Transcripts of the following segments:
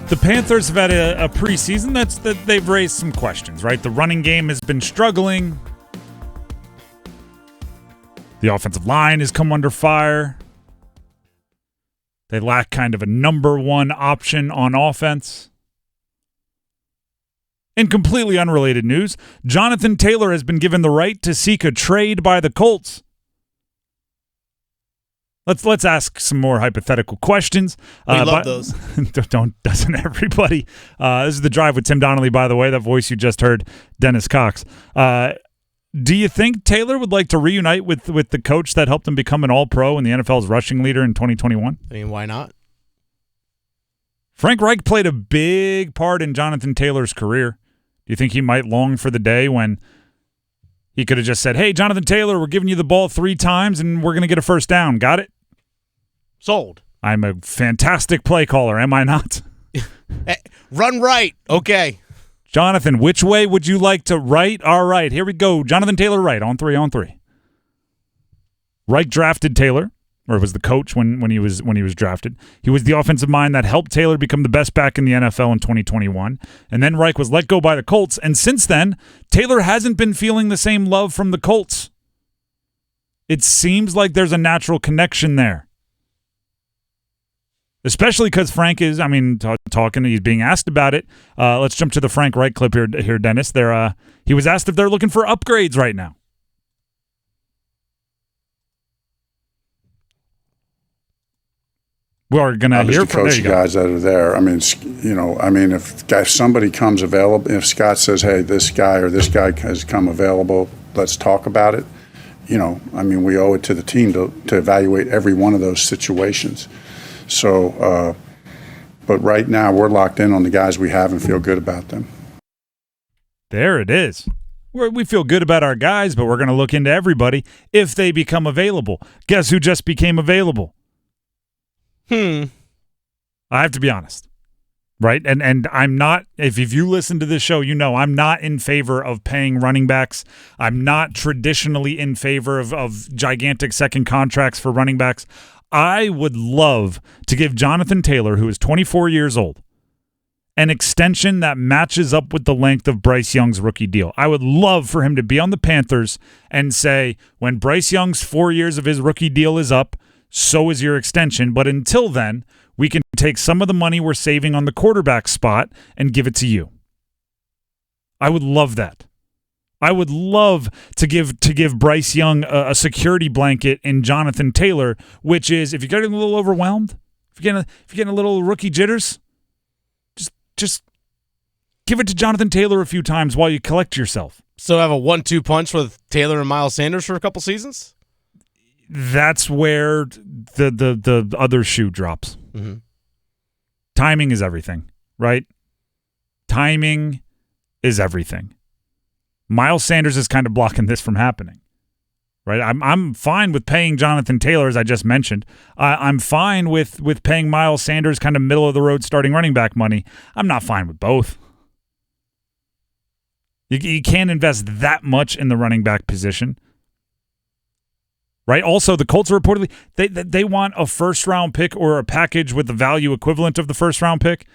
The Panthers have had a preseason that they've raised some questions, right? The running game has been struggling. The offensive line has come under fire. They lack kind of a number one option on offense. In completely unrelated news, Jonathan Taylor has been given the right to seek a trade by the Colts. Let's ask some more hypothetical questions. We love those. Doesn't everybody? This is The Drive with Tim Donnelly, by the way. That voice you just heard, Dennis Cox. Do you think Taylor would like to reunite with the coach that helped him become an All-Pro and the NFL's rushing leader in 2021? I mean, why not? Frank Reich played a big part in Jonathan Taylor's career. Do you think he might long for the day when he could have just said, hey, Jonathan Taylor, we're giving you the ball 3 times and we're going to get a first down. Got it? Sold. I'm a fantastic play caller, am I not? Hey, run right. Okay. Jonathan, which way would you like to right? All right, here we go. Jonathan Taylor right, on 3. Reich drafted Taylor, or was the coach when he was drafted. He was the offensive mind that helped Taylor become the best back in the NFL in 2021. And then Reich was let go by the Colts. And since then, Taylor hasn't been feeling the same love from the Colts. It seems like there's a natural connection there. Especially because Frank is, talking, he's being asked about it. Let's jump to the Frank Reich clip here, Dennis. He was asked if they're looking for upgrades right now. We're going to hear from coach the guys that are there. If somebody comes available, if Scott says, hey, this guy or this guy has come available, let's talk about it. We owe it to the team to evaluate every one of those situations. So, but right now we're locked in on the guys we have and feel good about them. There it is. We feel good about our guys, but we're going to look into everybody if they become available. Guess who just became available? I have to be honest, right? And I'm not, if you listen to this show, I'm not in favor of paying running backs. I'm not traditionally in favor of gigantic second contracts for running backs. I would love to give Jonathan Taylor, who is 24 years old, an extension that matches up with the length of Bryce Young's rookie deal. I would love for him to be on the Panthers and say, when Bryce Young's 4 years of his rookie deal is up, so is your extension. But until then, we can take some of the money we're saving on the quarterback spot and give it to you. I would love that. I would love to give Bryce Young a security blanket in Jonathan Taylor, which is, if you're getting a little overwhelmed, if you're getting a little rookie jitters, just give it to Jonathan Taylor a few times while you collect yourself. So have a 1-2 punch with Taylor and Miles Sanders for a couple seasons? That's where the other shoe drops. Mm-hmm. Timing is everything, right? Timing is everything. Miles Sanders is kind of blocking this from happening, right? I'm fine with paying Jonathan Taylor, as I just mentioned. I'm fine with paying Miles Sanders kind of middle-of-the-road starting running back money. I'm not fine with both. You can't invest that much in the running back position, right? Also, the Colts are reportedly, they want a first-round pick or a package with the value equivalent of the first-round pick,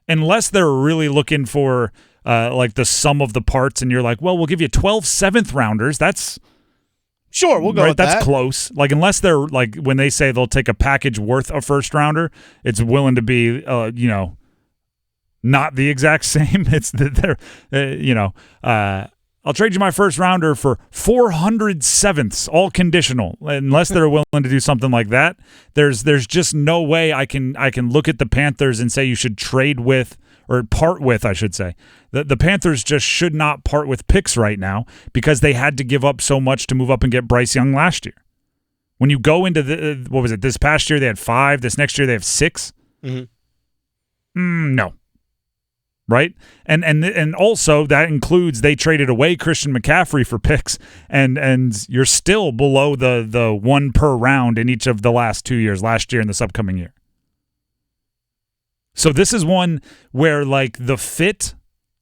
unless they're really looking for like the sum of the parts, and you're like, well, we'll give you 12 7th-rounders. That's sure, we'll go right, with that. That's close. Like, unless they're like, when they say they'll take a package worth a first-rounder, it's willing to be, not the exact same. It's that they're, I'll trade you my first-rounder for 400 7ths, all conditional. Unless they're willing to do something like that, there's just no way I can look at the Panthers and say you should trade with, or part with, I should say. The Panthers just should not part with picks right now because they had to give up so much to move up and get Bryce Young last year. When you go into this past year they had 5, this next year they have 6. Mm-hmm. No. Right? And also that includes they traded away Christian McCaffrey for picks, and you're still below the 1 per round in each of the last 2 years, last year and this upcoming year. So this is one where, like, the fit,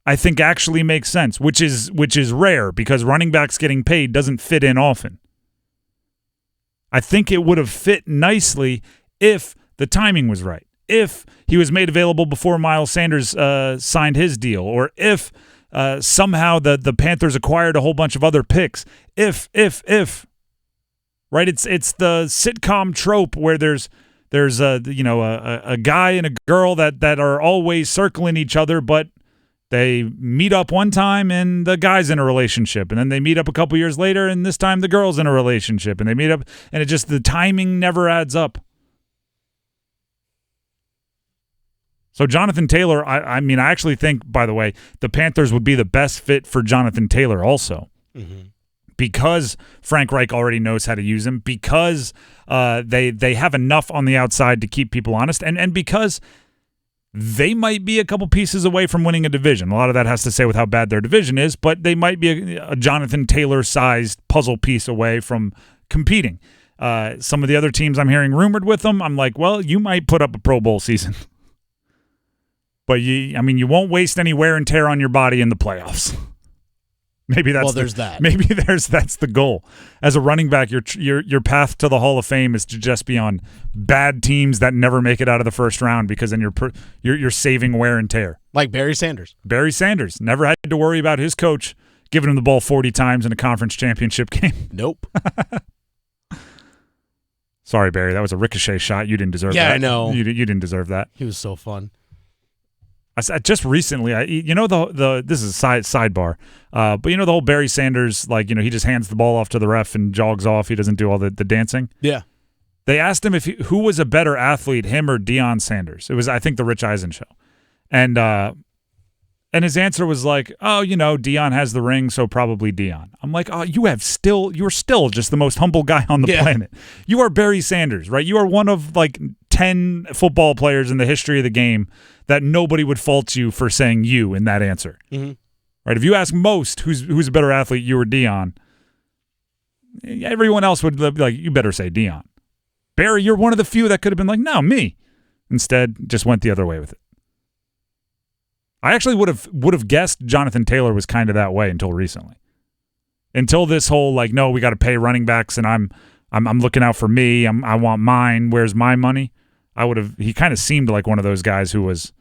I think, actually makes sense, which is rare because running backs getting paid doesn't fit in often. I think it would have fit nicely if the timing was right. if he was made available before Miles Sanders signed his deal, or if somehow the Panthers acquired a whole bunch of other picks. If. Right? It's the sitcom trope where there's a guy and a girl that are always circling each other, but they meet up one time and the guy's in a relationship, and then they meet up a couple years later and this time the girl's in a relationship, and they meet up, and the timing never adds up. So Jonathan Taylor, I actually think, by the way, the Panthers would be the best fit for Jonathan Taylor also. Mm-hmm. Because Frank Reich already knows how to use him, because they have enough on the outside to keep people honest, and because they might be a couple pieces away from winning a division. A lot of that has to say with how bad their division is, but they might be a Jonathan Taylor-sized puzzle piece away from competing. Some of the other teams I'm hearing rumored with them, I'm like, well, you might put up a Pro Bowl season. But you won't waste any wear and tear on your body in the playoffs. Maybe that's that. Maybe that's the goal. As a running back, your path to the Hall of Fame is to just be on bad teams that never make it out of the first round, because then you're saving wear and tear. Like Barry Sanders. Barry Sanders never had to worry about his coach giving him the ball 40 times in a conference championship game. Nope. Sorry, Barry, that was a ricochet shot. You didn't deserve that. Yeah, I know. You didn't deserve that. He was so fun. I just recently, this is a sidebar, but the whole Barry Sanders, he just hands the ball off to the ref and jogs off. He doesn't do all the dancing. Yeah. They asked him who was a better athlete, him or Deion Sanders. It was, I think, the Rich Eisen show, and his answer was like, oh, Deion has the ring, so probably Deion. I'm like, oh, you're still just the most humble guy on the planet. You are Barry Sanders, right? You are one of 10 football players in the history of the game that nobody would fault you for saying you in that answer. Mm-hmm. Right? If you ask most who's a better athlete, you or Deion, everyone else would be like, you better say Deion. Barry, you're one of the few that could have been like, no, me. Instead, just went the other way with it. I actually would have guessed Jonathan Taylor was kind of that way until recently. Until this whole no, we got to pay running backs, and I'm looking out for me. I want mine. Where's my money? He kind of seemed like one of those guys who was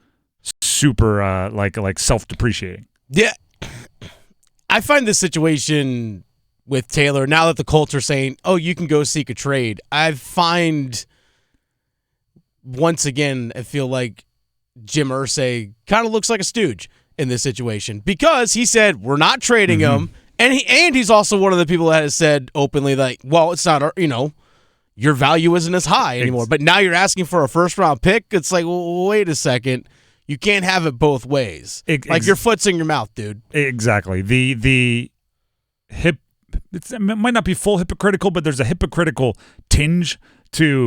super like self-depreciating. Yeah. I find this situation with Taylor, now that the Colts are saying, oh, you can go seek a trade, once again, I feel like Jim Irsay kind of looks like a stooge in this situation, because he said we're not trading him, and he's also one of the people that has said openly well, it's not your value isn't as high anymore. But now you're asking for a first-round pick. It's like, well, wait a second. You can't have it both ways. Your foot's in your mouth, dude. Exactly. It might not be full hypocritical, but there's a hypocritical tinge to,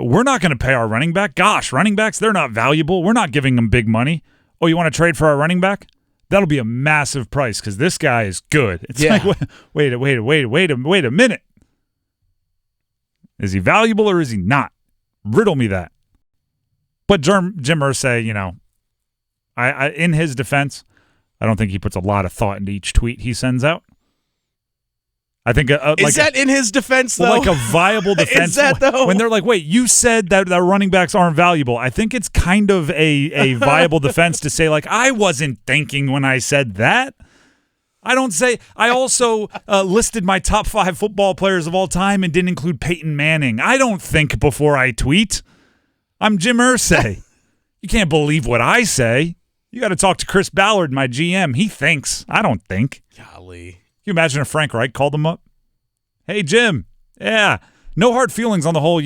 we're not going to pay our running back. Gosh, running backs, they're not valuable. We're not giving them big money. Oh, you want to trade for our running back? That'll be a massive price because this guy is good. It's wait a minute. Is he valuable or is he not? Riddle me that. But Jim Irsay, I in his defense, I don't think he puts a lot of thought into each tweet he sends out. I think is that in his defense though? Like a viable defense. Is that though? When they're like, wait, you said that running backs aren't valuable. I think it's kind of a viable defense to say I wasn't thinking when I said that. I don't say. I also listed my top 5 football players of all time and didn't include Peyton Manning. I don't think before I tweet. I'm Jim Irsay. You can't believe what I say. You got to talk to Chris Ballard, my GM. He thinks. I don't think. Golly. Can you imagine if Frank Reich called him up? Hey, Jim. Yeah. No hard feelings on the whole,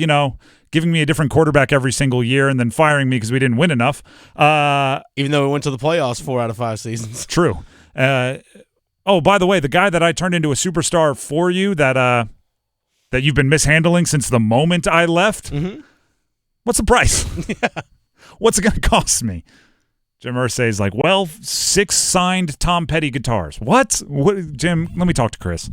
giving me a different quarterback every single year and then firing me because we didn't win enough. Even though we went to the playoffs 4 out of 5 seasons. True. Oh, by the way, the guy that I turned into a superstar for you that you've been mishandling since the moment I left, what's the price? Yeah. What's it going to cost me? Jim Irsay's like, 6 signed Tom Petty guitars. What? Jim, let me talk to Chris.